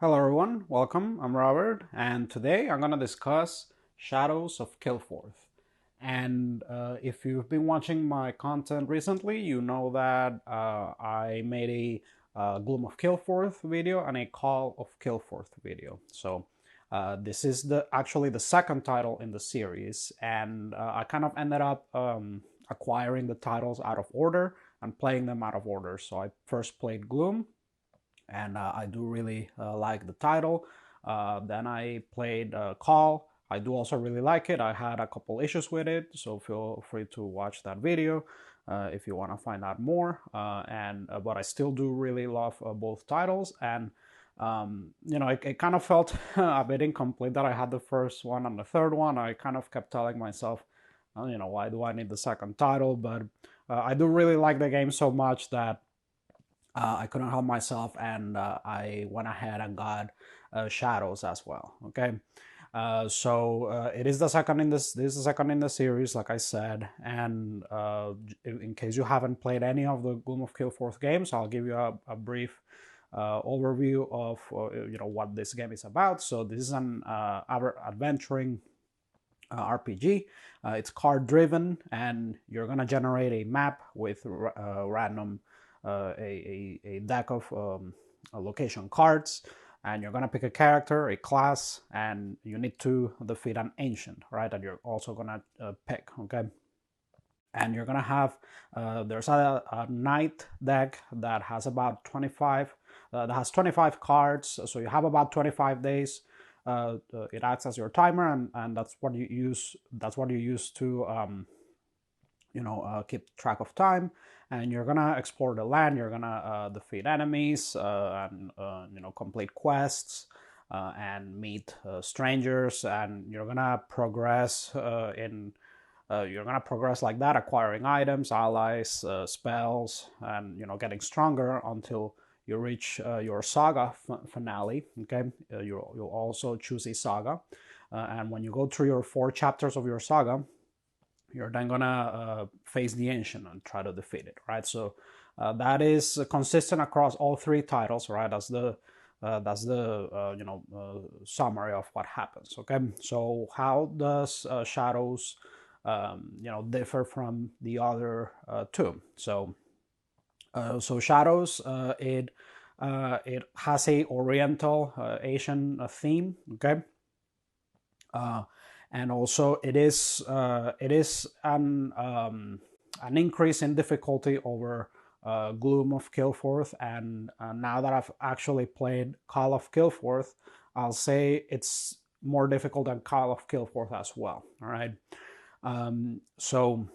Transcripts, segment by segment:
Hello everyone, welcome. I'm Robert, and today I'm gonna discuss Shadows of Kilforth. And if you've been watching my content recently, you know that I made a Gloom of Kilforth video and a Call of Kilforth video. So this is actually the second title in the series, and I kind of ended up acquiring the titles out of order and playing them out of order. So I first played Gloom, and I do really like the title. Then I played Call. I do also really like it. I had a couple issues with it, so feel free to watch that video if you want to find out more. But I still do really love both titles, and it kind of felt a bit incomplete that I had the first one and the third one. I kind of kept telling myself, why do I need the second title? But I do really like the game so much that I couldn't help myself, and I went ahead and got Shadows as well. Okay, it is the second in this. This is the second in the series, like I said. And in case you haven't played any of the Gloom of Kilforth games, I'll give you a brief overview of what this game is about. So this is an adventuring RPG. It's card driven, and you're gonna generate a map with random a deck of location cards, and you're gonna pick a character, a class, and you need to defeat an ancient, right? And you're also gonna pick, okay? And you're gonna have there's a knight deck that has about 25 that has 25 cards, so you have about 25 days. It acts as your timer, and that's what you use. That's what you use to keep track of time. And you're gonna explore the land. You're gonna defeat enemies and complete quests and meet strangers. And you're gonna progress like that, acquiring items, allies, spells, and getting stronger until you reach your saga finale. Okay, you'll also choose a saga, and when you go through your 4 chapters of your saga, you're then gonna face the ancient and try to defeat it, right? So that is consistent across all 3 titles, right? That's the summary of what happens. Okay, so how does Shadows differ from the other 2? So Shadows, it has a Oriental Asian theme, okay, and also it is an increase in difficulty over Gloom of Kilforth, and now that I've actually played Call of Kilforth, I'll say it's more difficult than Call of Kilforth as well. All right, so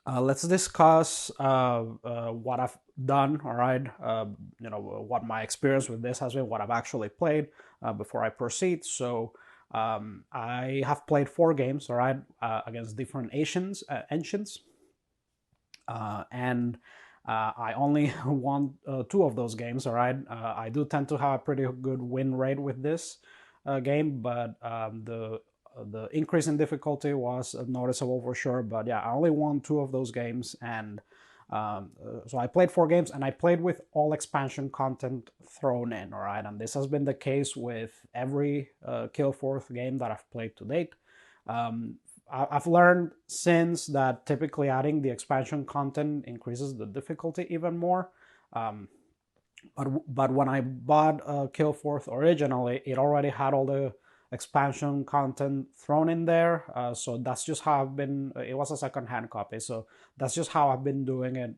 let's discuss what I've done. All right, what my experience with this has been, what I've actually played before I proceed. So I have played 4 games, all right, against different ancients, and I only won 2 of those games. All right, I do tend to have a pretty good win rate with this game, but the increase in difficulty was noticeable for sure. But yeah, I only won 2 of those games, and so I played 4 games, and I played with all expansion content thrown in. All right, and this has been the case with every Kilforth game that I've played to date. I've learned since that typically adding the expansion content increases the difficulty even more. But when I bought Kilforth originally, it already had all the expansion content thrown in there. So that's just how I've been. It was a second-hand copy, so that's just how I've been doing it.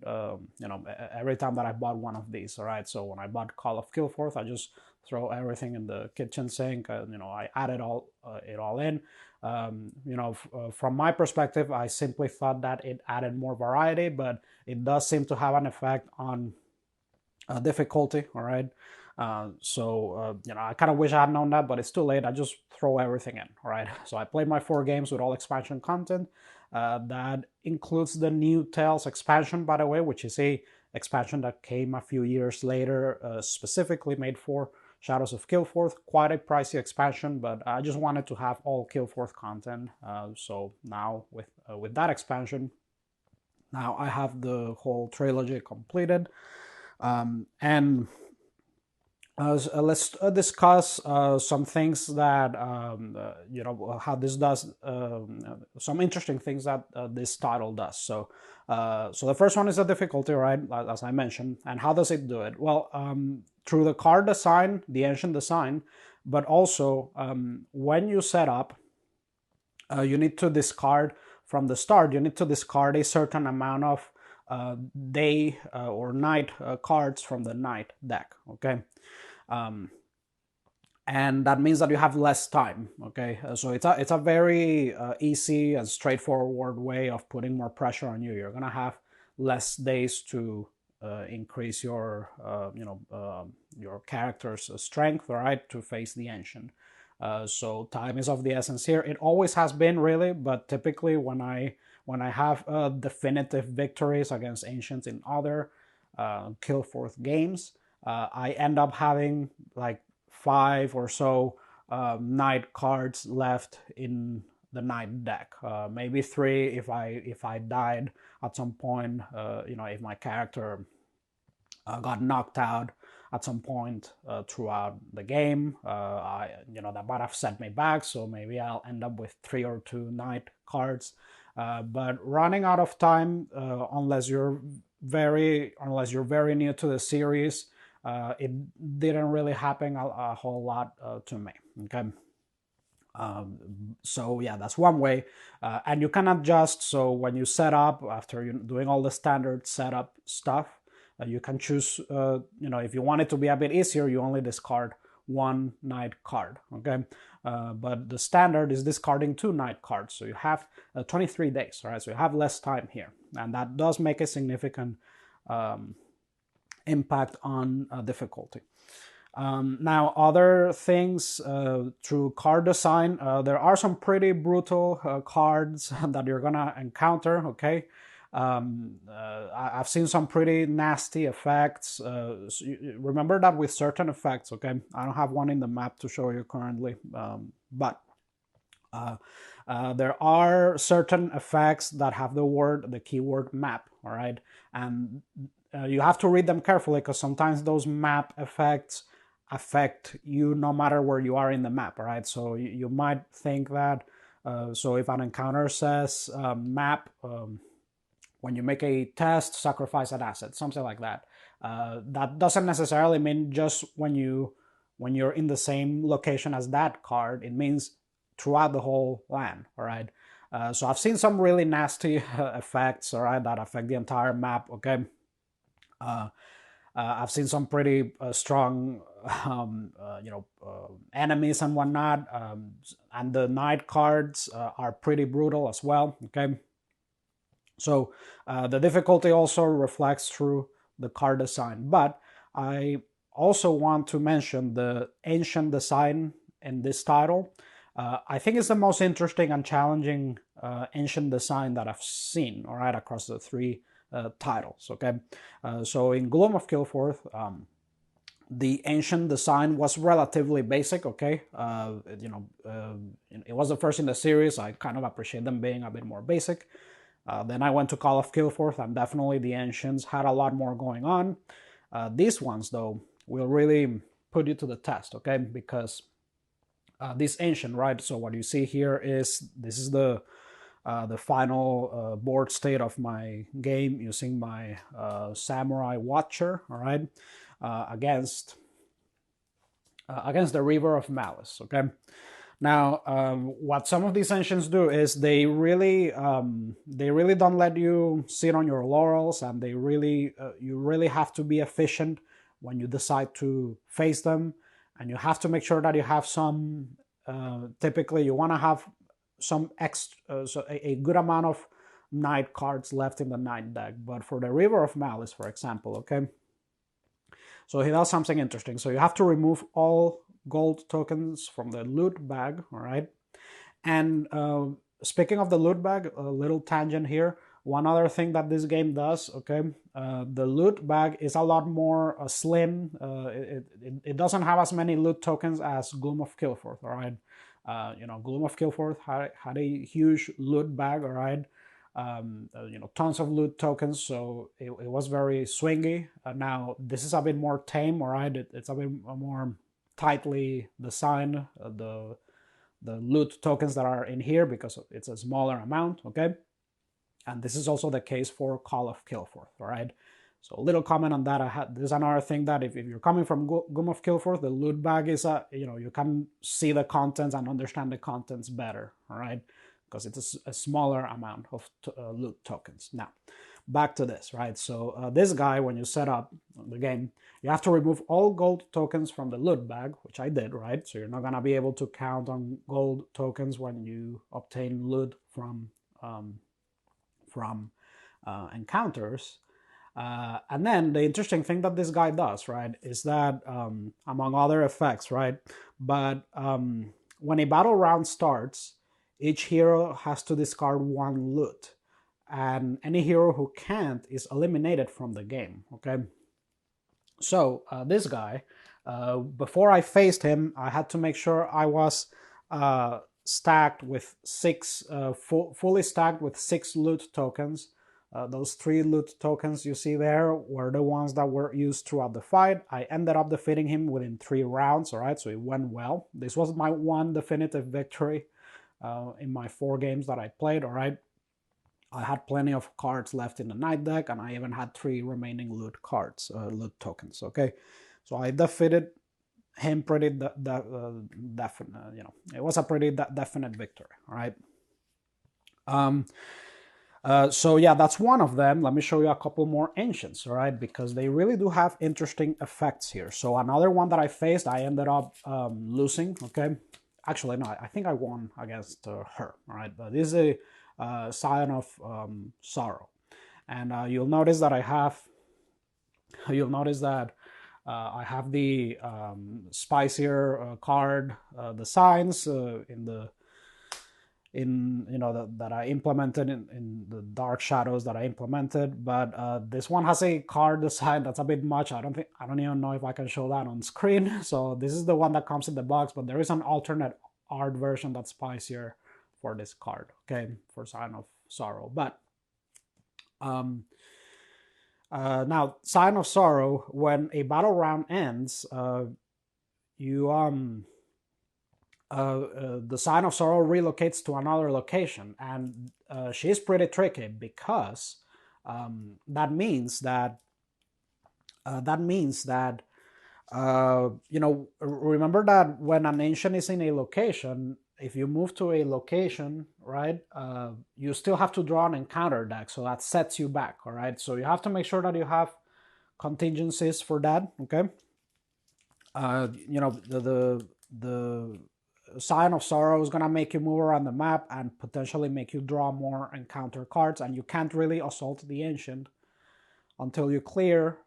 Every time that I bought one of these. All right. So when I bought Call of Kilforth, I just throw everything in the kitchen sink. I added it all in. From my perspective, I simply thought that it added more variety, but it does seem to have an effect on difficulty. All right. I kind of wish I had known that, but it's too late. I just throw everything in. All right. So I played my 4 games with all expansion content. That includes the New Tales expansion, by the way, which is a expansion that came a few years later, specifically made for Shadows of Kilforth. Quite a pricey expansion, but I just wanted to have all Kilforth content. So now with that expansion, now I have the whole trilogy completed. And Let's discuss some things that how this does some interesting things that this title does. So the first one is the difficulty, right? As I mentioned, and how does it do it? Well, through the card design, the ancient design, but also when you set up, you need to discard from the start. You need to discard a certain amount of day or night cards from the night deck. Okay. And that means that you have less time. Okay, so it's a very easy and straightforward way of putting more pressure on you. You're gonna have less days to increase your your character's strength, right, to face the ancient. So time is of the essence here. It always has been, really, but typically when I have definitive victories against ancients in other Kilforth games, I end up having like 5 or so night cards left in the night deck. Maybe 3 if I died at some point. If my character got knocked out at some point throughout the game, that might have set me back. So maybe I'll end up with 3 or 2 night cards. But running out of time, unless you're very new to the series, it didn't really happen a whole lot to me. Okay. So yeah, that's one way, and you can adjust. So when you set up, after you doing all the standard setup stuff, you can choose. If you want it to be a bit easier, you only discard 1 night card. Okay, but the standard is discarding 2 night cards, so you have 23 days. All right, so you have less time here, and that does make a significant impact on difficulty. Now, other things through card design, there are some pretty brutal cards that you're gonna encounter. Okay, I've seen some pretty nasty effects. So remember that with certain effects. Okay, I don't have one in the map to show you currently, but there are certain effects that have the keyword map. All right, and you have to read them carefully, because sometimes those map effects affect you no matter where you are in the map. All right, so you might think that so if an encounter says map, when you make a test, sacrifice an asset, something like that, that doesn't necessarily mean just when you're in the same location as that card. It means throughout the whole land. All right, so I've seen some really nasty effects, all right, that affect the entire map. Okay. I've seen some pretty strong, enemies and whatnot, and the night cards are pretty brutal as well. Okay, so the difficulty also reflects through the card design, but I also want to mention the ancient design in this title. I think it's the most interesting and challenging ancient design that I've seen. All right, across the 3 titles. Okay, so in Gloom of Kilforth, the ancient design was relatively basic. Okay, it was the first in the series. I kind of appreciate them being a bit more basic. Then I went to Call of Kilforth, and definitely the ancients had a lot more going on. These ones, though, will really put you to the test. Okay, because this ancient, right? So what you see here is this is the final board state of my game, using my Samurai Watcher, all right, against the River of Malice. Okay, now what some of these ancients do is they really don't let you sit on your laurels, and you really have to be efficient when you decide to face them, and you have to make sure that you have some. Typically, you want to have some extra, so a good amount of night cards left in the night deck. But for the River of Malice, for example, okay, so he does something interesting. So you have to remove all gold tokens from the loot bag. All right, and speaking of the loot bag, a little tangent here. One other thing that this game does, okay, the loot bag is a lot more slim. It doesn't have as many loot tokens as Gloom of Kilforth. All right, Gloom of Kilforth had a huge loot bag. All right, tons of loot tokens, so it was very swingy. Now this is a bit more tame, all right. It's a bit more tightly designed, the loot tokens that are in here, because it's a smaller amount, okay. And this is also the case for Call of Kilforth, all right. So a little comment on that. There's another thing that if you're coming from Gloom of Kilforth, the loot bag is you can see the contents and understand the contents better, all right, because it's a smaller amount of loot tokens. Now, back to this, right? So this guy, when you set up the game, you have to remove all gold tokens from the loot bag, which I did, right? So you're not gonna be able to count on gold tokens when you obtain loot from encounters. And then the interesting thing that this guy does, right, is that among other effects, right, but when a battle round starts, each hero has to discard one loot, and any hero who can't is eliminated from the game, okay. So this guy, before I faced him, I had to make sure I was stacked with fully stacked with 6 loot tokens. Those 3 loot tokens you see there were the ones that were used throughout the fight. I ended up defeating him within 3 rounds, all right, so it went well. This was my one definitive victory in my 4 games that I played, all right. I had plenty of cards left in the night deck, and I even had 3 remaining loot tokens, okay. So I defeated him pretty definite, it was a pretty definite victory, all right. So yeah, that's one of them. Let me show you a couple more ancients, all right, because they really do have interesting effects here. So another one that I faced, I ended up losing, okay. Actually, no, I think I won against her, all right. But this is a Scion of Sorrow, and you'll notice that I have the spicier card designs that I implemented in the dark shadows that I implemented, but this one has a card design that's a bit much. I don't even know if I can show that on screen. So this is the one that comes in the box, but there is an alternate art version that's spicier for this card, okay, for Sign of Sorrow. But now, Sign of Sorrow, when a battle round ends, the Sign of Sorrow relocates to another location, and she's pretty tricky because that means that remember that when an ancient is in a location, if you move to a location, right, you still have to draw an encounter deck, so that sets you back, all right. So you have to make sure that you have contingencies for that, okay. The Sign of Sorrow is gonna make you move around the map and potentially make you draw more encounter cards, and you can't really assault the ancient until you clear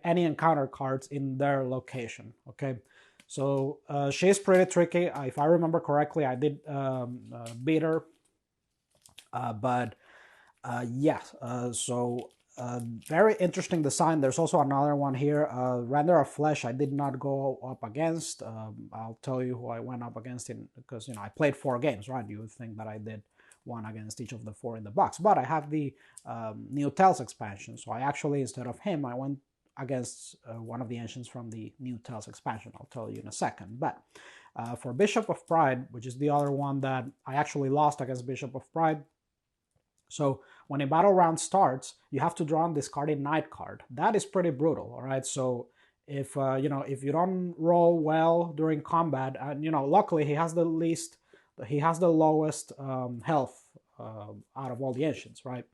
any encounter cards in their location, okay. So she's pretty tricky. If I remember correctly, I did beat her, but yeah. So very interesting design. There's also another one here, Render of Flesh. I did not go up against. I'll tell you who I went up against because I played 4 games, right? You would think that I did one against each of the 4 in the box, but I have the New Tales expansion. So I actually, instead of him, I went against one of the ancients from the New Tales expansion. I'll tell you in a second. But for Bishop of Pride, which is the other one that I actually lost against Bishop of Pride. So when a battle round starts, you have to draw and discard a night card. That is pretty brutal, all right? So if if you don't roll well during combat, and luckily he has the lowest health out of all the ancients, right?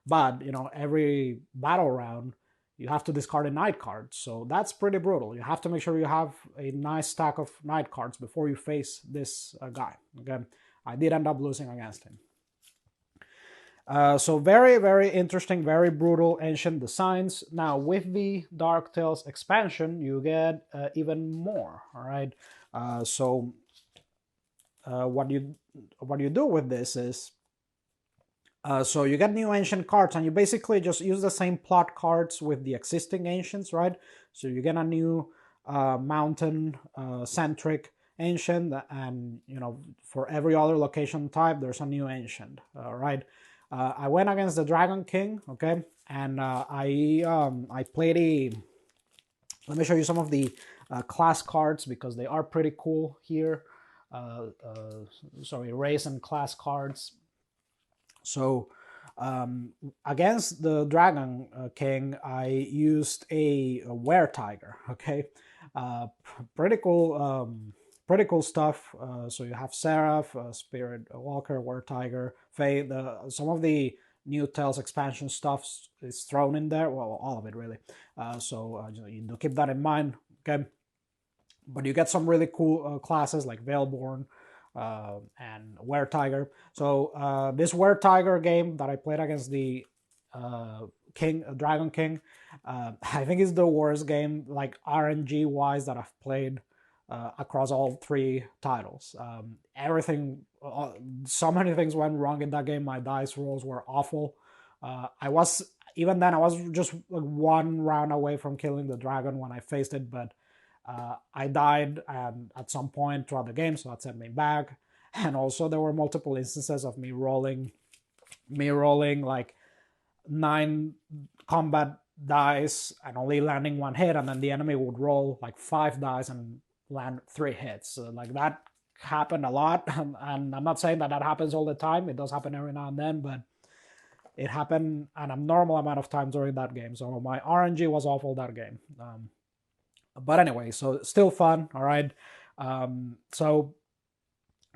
But every battle round you have to discard a night card, so that's pretty brutal. You have to make sure you have a nice stack of night cards before you face this guy. Okay, I did end up losing against him. So very, very interesting, very brutal ancient designs. Now with the Dark Tales expansion, you get even more. All right. So what you do with this is, so you get new ancient cards, and you basically just use the same plot cards with the existing ancients, right? So you get a new mountain centric ancient, and for every other location type, there's a new ancient, right? I went against the Dragon King, okay, and I played a. Let me show you some of the class cards because they are pretty cool here. Sorry, race and class cards. So against the Dragon King, I used a Were Tiger. Okay, pretty cool. Pretty cool stuff. So you have Seraph, Spirit Walker, Were Tiger, Faye. Some of the new Tales expansion stuff is thrown in there. Well, all of it really. So you do keep that in mind. Okay, but you get some really cool classes like Veilborn and Were Tiger. So this Were Tiger game that I played against the Dragon King, I think is the worst game like RNG wise that I've played across all three titles. Everything, so many things went wrong in that game. My dice rolls were awful. I was even then I was just like one round away from killing the dragon when I faced it, but I died at some point throughout the game, so that sent me back. And also there were multiple instances of me rolling like 9 combat dice and only landing 1 hit, and then the enemy would roll like 5 dice and land 3 hits. So like that happened a lot, and I'm not saying that happens all the time. It does happen every now and then, but it happened an abnormal amount of times during that game. So my RNG was awful that game. But anyway, so still fun. All right. So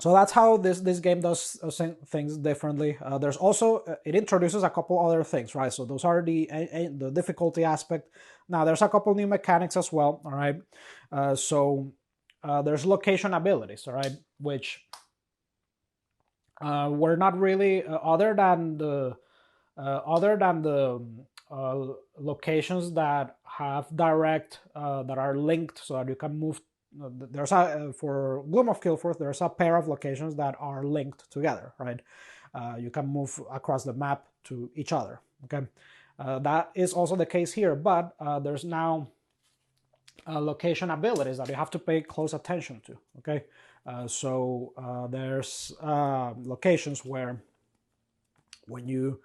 that's how this game does things differently. There's also it introduces a couple other things, right? So those are the difficulty aspect. Now there's a couple new mechanics as well. All right. So there's location abilities. All right, which were not really other than the locations that have direct that are linked, so that you can move. There's for Gloom of Kilforth, there's a pair of locations that are linked together, right? You can move across the map to each other. Okay, that is also the case here, but there's now location abilities that you have to pay close attention to. Okay, so there's locations where when you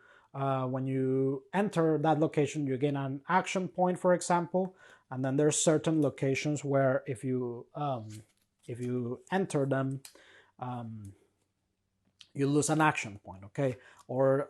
enter that location, you gain an action point, for example, and then there's certain locations where if you enter them, you lose an action point. Okay, or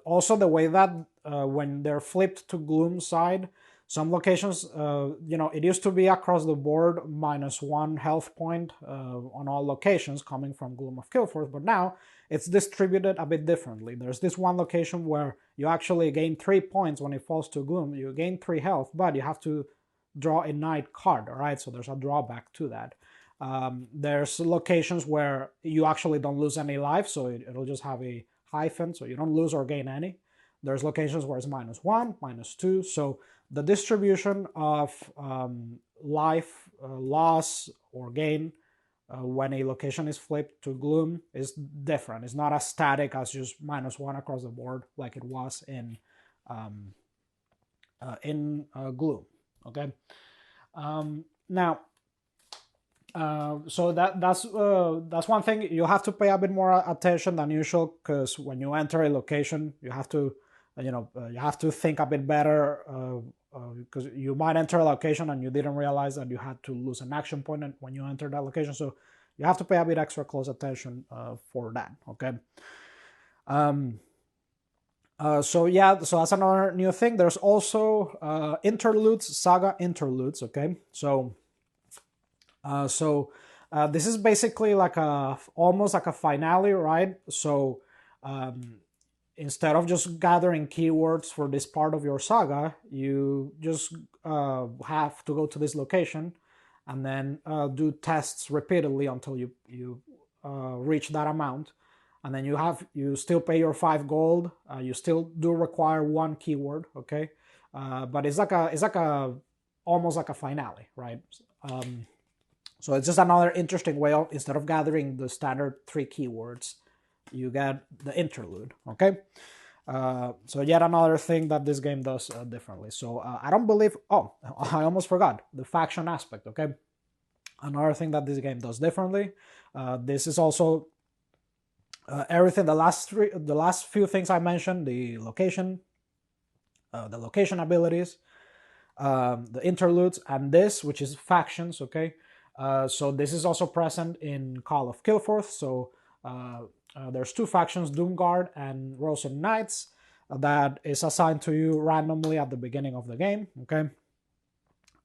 also the way that when they're flipped to Gloom side, some locations, it used to be across the board -1 health point on all locations coming from Gloom of Kilforth, but now it's distributed a bit differently. There's this one location where you actually gain 3 points when it falls to Gloom. You gain 3 health, but you have to draw a night card, all right? So there's a drawback to that. There's locations where you actually don't lose any life, so it'll just have a hyphen, so you don't lose or gain any. There's locations where it's -1, -2, so the distribution of life loss or gain when a location is flipped to Gloom is different. It's not as static as just -1 across the board like it was in Gloom. Okay, now so that's one thing you have to pay a bit more attention than usual, because when you enter a location, you have to you have to think a bit better, because you might enter a location and you didn't realize that you had to lose an action point when you enter that location. So you have to pay a bit extra close attention for that. Okay. So that's another new thing. There's also interludes, saga interludes. Okay. So this is basically like almost like a finale, right? So instead of just gathering keywords for this part of your saga, you just have to go to this location and then do tests repeatedly until you reach that amount, and then you still pay your 5 gold. You still do require 1 keyword, okay? But it's like a almost like a finale, right? So it's just another interesting way of, instead of gathering the standard 3 keywords, you get the interlude. Okay, so yet another thing that this game does differently. So I don't believe, I almost forgot the faction aspect. Okay, another thing that this game does differently. This is also Everything, the last few things I mentioned, the location abilities, the interludes, and this, which is factions. Okay, so this is also present in Call of Kilforth. So there's two factions, Doomguard and Rosen Knights, that is assigned to you randomly at the beginning of the game. Okay,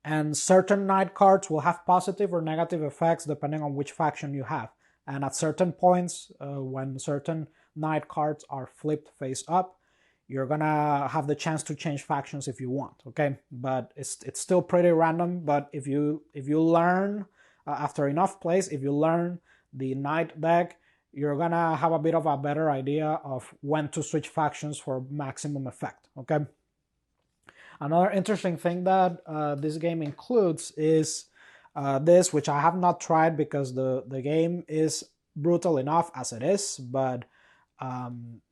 and certain knight cards will have positive or negative effects depending on which faction you have. And at certain points, when certain knight cards are flipped face up, you're gonna have the chance to change factions if you want. Okay, but it's still pretty random. But if you learn after enough plays, if you learn the knight deck, you're gonna have a bit of a better idea of when to switch factions for maximum effect. Okay. Another interesting thing that this game includes is this, which I have not tried because the game is brutal enough as it is, but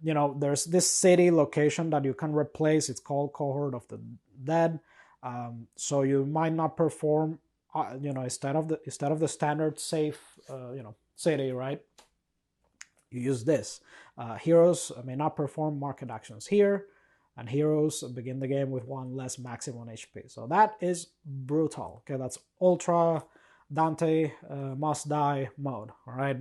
there's this city location that you can replace. It's called Cohort of the Dead. So you might not perform, instead of the standard safe, city, right? You use this. Heroes may not perform market actions here, and heroes begin the game with one less maximum HP. So that is brutal. Okay, that's Ultra Dante must die mode. All right.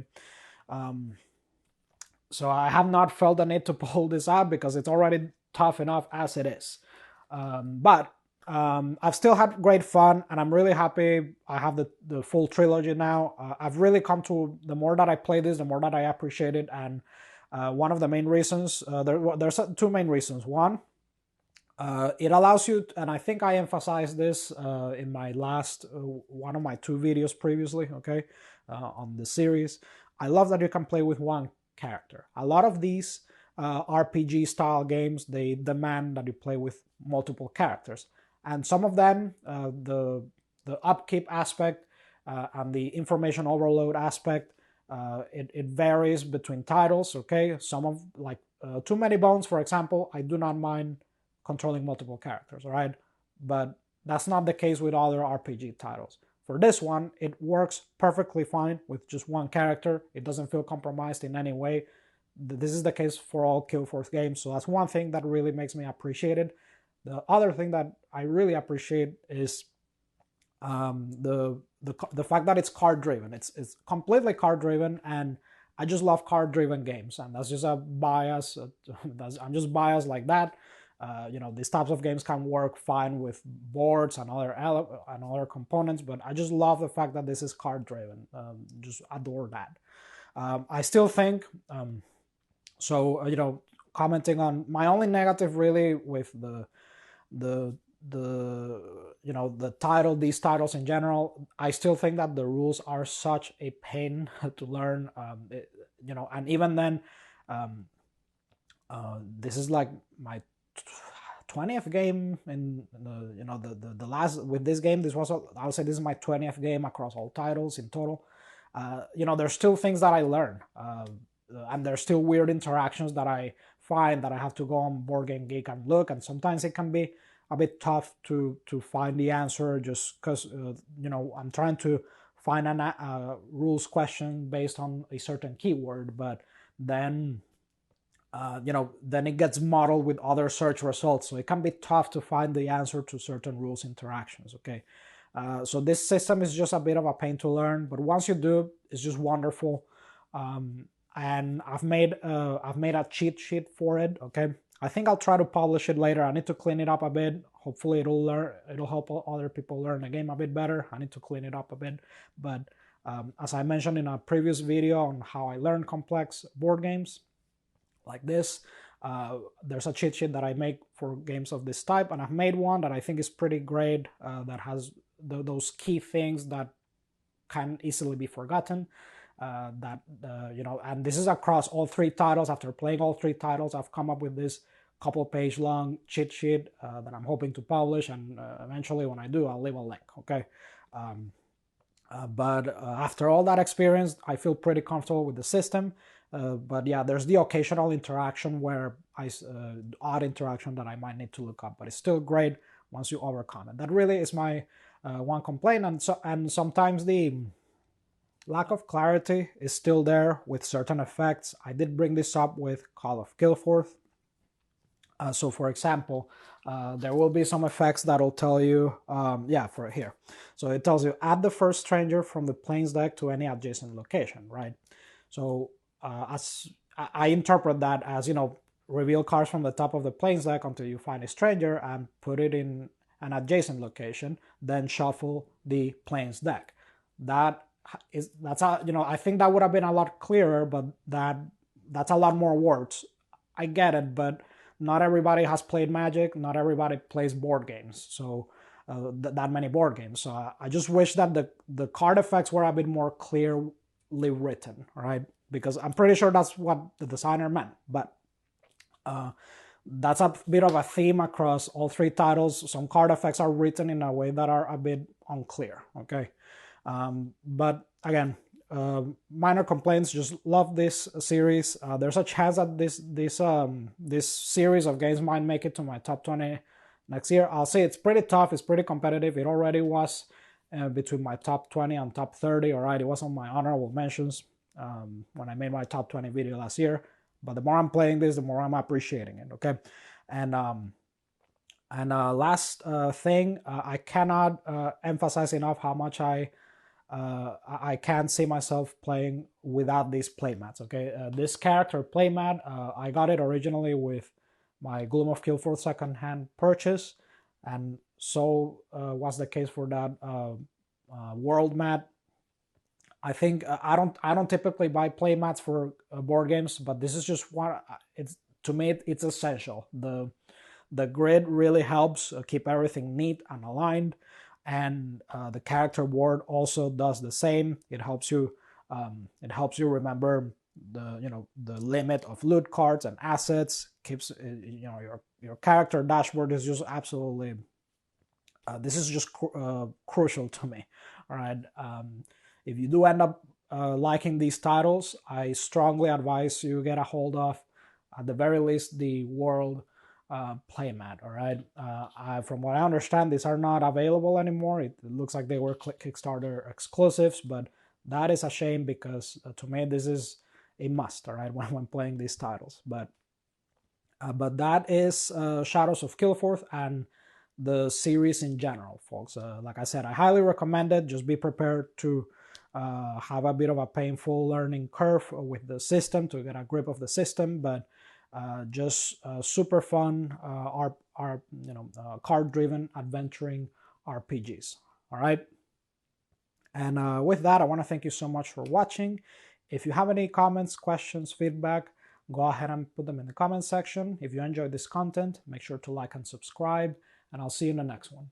So I have not felt the need to pull this out because it's already tough enough as it is. But I've still had great fun, and I'm really happy I have the full trilogy now. I've really come to, the more that I play this, the more that I appreciate it. And one of the main reasons, there's two main reasons. One, it allows you, and I think I emphasized this in my last, one of my two videos previously, okay, on the series. I love that you can play with one character. A lot of these RPG style games, they demand that you play with multiple characters. And some of them, the upkeep aspect and the information overload aspect, it varies between titles. Okay, some of, like Too Many Bones, for example, I do not mind controlling multiple characters. All right, but that's not the case with other RPG titles. For this one, it works perfectly fine with just one character. It doesn't feel compromised in any way. This is the case for all Kilforth games, so that's one thing that really makes me appreciate it. The other thing that I really appreciate is the fact that it's card driven. It's completely card driven, and I just love card driven games, and that's just a bias. I'm just biased like that. These types of games can work fine with boards and other components, but I just love the fact that this is card driven. Just adore that. I still think commenting on my only negative really with the these titles in general, I still think that the rules are such a pain to learn. And even then, this is like my 20th game in the last, with this game. This was, I would say this is my 20th game across all titles in total. There's still things that I learn, and there's still weird interactions that I find that I have to go on Board Game Geek and look, and sometimes it can be a bit tough to find the answer, just because I'm trying to find a rules question based on a certain keyword, but then then it gets modeled with other search results, so it can be tough to find the answer to certain rules interactions. Okay, so this system is just a bit of a pain to learn, but once you do, it's just wonderful. And I've made a cheat sheet for it. Okay, I think I'll try to publish it later. I need to clean it up a bit. Hopefully it'll help other people learn the game a bit better. I need to clean it up a bit, but as I mentioned in a previous video on how I learn complex board games like this, there's a cheat sheet that I make for games of this type, and I've made one that I think is pretty great, that has those key things that can easily be forgotten. And this is across all three titles. After playing all three titles, I've come up with this couple-page long cheat sheet that I'm hoping to publish, and eventually when I do, I'll leave a link. Okay. But after all that experience, I feel pretty comfortable with the system. But yeah, there's the occasional interaction where odd interaction that I might need to look up, but it's still great once you overcome it. That really is my one complaint, and sometimes lack of clarity is still there with certain effects. I did bring this up with Call of Kilforth. So for example, there will be some effects that'll tell you, yeah, for here. So it tells you add the first stranger from the plains deck to any adjacent location, right? So as I interpret that as, reveal cards from the top of the plains deck until you find a stranger and put it in an adjacent location, then shuffle the plains deck. I think that would have been a lot clearer, but that's a lot more words. I get it, but not everybody has played Magic. Not everybody plays board games, so that many board games. So I just wish that the card effects were a bit more clearly written, right? Because I'm pretty sure that's what the designer meant. But that's a bit of a theme across all three titles. Some card effects are written in a way that are a bit unclear. Okay, but again, minor complaints. Just love this series. There's a chance that this series of games might make it to my top 20 next year. I'll say it's pretty tough. It's pretty competitive. It already was between my top 20 and top 30. All right, it was on my honorable mentions when I made my top 20 video last year. But the more I'm playing this, the more I'm appreciating it. Okay, and last thing, I cannot emphasize enough how much I can't see myself playing without these playmats. Okay, this character playmat, I got it originally with my Gloom of Kilforth secondhand purchase, and so was the case for that world mat. I think I don't typically buy playmats for board games, but this is just one. It's to me it's essential. The grid really helps keep everything neat and aligned, and the character board also does the same. It helps you remember the limit of loot cards and assets. Keeps your character dashboard is just absolutely. This is just crucial to me. All right. If you do end up liking these titles, I strongly advise you get a hold of, at the very least, the World playmat. All right. From what I understand, these are not available anymore. It looks like they were Kickstarter exclusives, but that is a shame because to me this is a must. All right, when playing these titles. But that is Shadows of Kilforth and the series in general, folks. Like I said, I highly recommend it. Just be prepared to have a bit of a painful learning curve with the system to get a grip of the system, but just super fun card-driven adventuring RPGs. All right. And with that, I want to thank you so much for watching. If you have any comments, questions, feedback, go ahead and put them in the comment section. If you enjoyed this content, make sure to like and subscribe, and I'll see you in the next one.